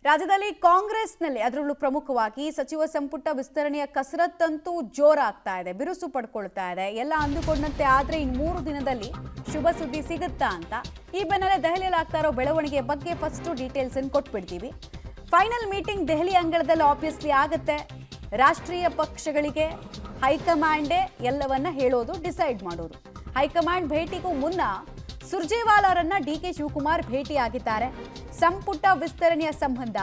ರಾಜ್ಯದಲ್ಲಿ ಕಾಂಗ್ರೆಸ್ನಲ್ಲಿ ಅದರಲ್ಲೂ ಪ್ರಮುಖವಾಗಿ ಸಚಿವ ಸಂಪುಟ ವಿಸ್ತರಣೆಯ ಕಸರತ್ತಂತೂ ಜೋರಾಗ್ತಾ ಇದೆ, ಬಿರುಸು ಪಡ್ಕೊಳ್ತಾ ಇದೆ. ಎಲ್ಲ ಅಂದುಕೊಂಡಂತೆ ಆದ್ರೆ ಇನ್ನು 3 ದಿನದಲ್ಲಿ ಶುಭ ಸುದ್ದಿ ಸಿಗುತ್ತಾ ಅಂತ ಈ ಬೆನ್ನಲ್ಲೇ ದೆಹಲಿಯಲ್ಲಿ ಆಗ್ತಾ ಇರೋ ಬೆಳವಣಿಗೆ ಬಗ್ಗೆ ಫಸ್ಟ್ ಡೀಟೇಲ್ಸ್ ಅನ್ನು ಕೊಟ್ಬಿಡ್ತೀವಿ. ಫೈನಲ್ ಮೀಟಿಂಗ್ ದೆಹಲಿ ಅಂಗಳದಲ್ಲಿ ಆಬ್ವಿಯಸ್ಲಿ ಆಗುತ್ತೆ. ರಾಷ್ಟ್ರೀಯ ಪಕ್ಷಗಳಿಗೆ ಹೈಕಮಾಂಡೇ ಎಲ್ಲವನ್ನ ಹೇಳೋದು, ಡಿಸೈಡ್ ಮಾಡೋದು. ಹೈಕಮಾಂಡ್ ಭೇಟಿಗೂ ಮುನ್ನ ಸುರ್ಜೇವಾಲಾ ಅವರನ್ನ ಡಿಕೆ ಶಿವಕುಮಾರ್ ಭೇಟಿಯಾಗಿದ್ದಾರೆ. ಸಂಪುಟ ವಿಸ್ತರಣೆಯ ಸಂಬಂಧ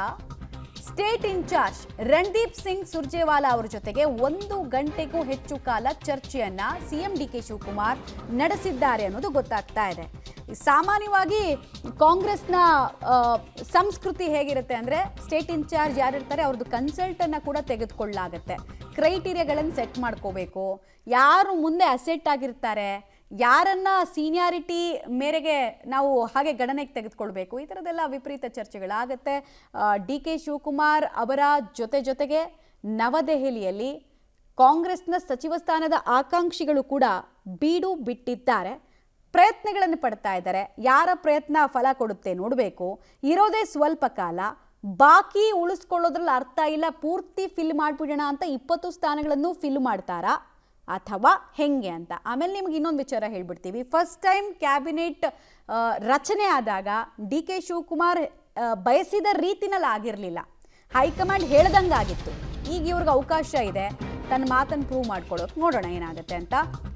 ಸ್ಟೇಟ್ ಇನ್ಚಾರ್ಜ್ ರಣದೀಪ್ ಸಿಂಗ್ ಸುರ್ಜೇವಾಲಾ ಅವರ ಜೊತೆಗೆ 1 ಗಂಟೆಗೂ ಹೆಚ್ಚು ಕಾಲ ಚರ್ಚೆಯನ್ನ ಸಿಎಂ ಡಿಕೆ ಶಿವಕುಮಾರ್ ನಡೆಸಿದ್ದಾರೆ ಅನ್ನೋದು ಗೊತ್ತಾಗ್ತಾ ಇದೆ. ಸಾಮಾನ್ಯವಾಗಿ ಕಾಂಗ್ರೆಸ್ನ ಸಂಸ್ಕೃತಿ ಹೇಗಿರುತ್ತೆ ಅಂದ್ರೆ ಸ್ಟೇಟ್ ಇನ್ಚಾರ್ಜ್ ಯಾರಿರ್ತಾರೆ ಅವ್ರದ್ದು ಕನ್ಸಲ್ಟ್ ಅನ್ನ ಕೂಡ ತೆಗೆದುಕೊಳ್ಳಲಾಗುತ್ತೆ. ಕ್ರೈಟೀರಿಯಾಗಳನ್ನು ಸೆಟ್ ಮಾಡ್ಕೋಬೇಕು, ಯಾರು ಮುಂದೆ ಅಸೆಟ್ ಆಗಿರ್ತಾರೆ, ಯಾರನ್ನ ಸೀನಿಯಾರಿಟಿ ಮೇರೆಗೆ ನಾವು ಹಾಗೆ ಗಣನೆಗೆ ತೆಗೆದುಕೊಳ್ಬೇಕು, ಈ ಥರದ್ದೆಲ್ಲ ವಿಪರೀತ ಚರ್ಚೆಗಳಾಗುತ್ತೆ. ಡಿ ಕೆ ಶಿವಕುಮಾರ್ ಅವರ ಜೊತೆಗೆ ನವದೆಹಲಿಯಲ್ಲಿ ಕಾಂಗ್ರೆಸ್ನ ಸಚಿವ ಸ್ಥಾನದ ಆಕಾಂಕ್ಷಿಗಳು ಕೂಡ ಬೀಡು ಬಿಟ್ಟಿದ್ದಾರೆ, ಪ್ರಯತ್ನಗಳನ್ನು ಪಡ್ತಾ ಇದ್ದಾರೆ. ಯಾರ ಪ್ರಯತ್ನ ಫಲ ಕೊಡುತ್ತೆ ನೋಡಬೇಕು. ಇರೋದೇ ಸ್ವಲ್ಪ ಕಾಲ, ಬಾಕಿ ಉಳಿಸ್ಕೊಳ್ಳೋದ್ರಲ್ಲಿ ಅರ್ಥ ಇಲ್ಲ. ಪೂರ್ತಿ ಫಿಲ್ ಮಾಡಿಬಿಡೋಣ ಅಂತ 20 ಸ್ಥಾನಗಳನ್ನು ಫಿಲ್ ಮಾಡ್ತಾರಾ ಅಥವಾ ಹೆಂಗೆ ಅಂತ. ಆಮೇಲೆ ನಿಮ್ಗೆ ಇನ್ನೊಂದು ವಿಚಾರ ಹೇಳ್ಬಿಡ್ತೀವಿ. ಫಸ್ಟ್ ಟೈಮ್ ಕ್ಯಾಬಿನೆಟ್ ರಚನೆ ಆದಾಗ ಡಿ ಕೆ ಶಿವಕುಮಾರ್ ಬಯಸಿದ ರೀತಿನಲ್ಲಿ ಆಗಿರಲಿಲ್ಲ, ಹೈಕಮಾಂಡ್ ಹೇಳ್ದಂಗಾಗಿತ್ತು. ಈಗ ಇವ್ರಿಗೆ ಅವಕಾಶ ಇದೆ ತನ್ನ ಮಾತನ್ನು ಪ್ರೂವ್ ಮಾಡ್ಕೊಳ್ಳೋಕೆ. ನೋಡೋಣ ಏನಾಗುತ್ತೆ ಅಂತ.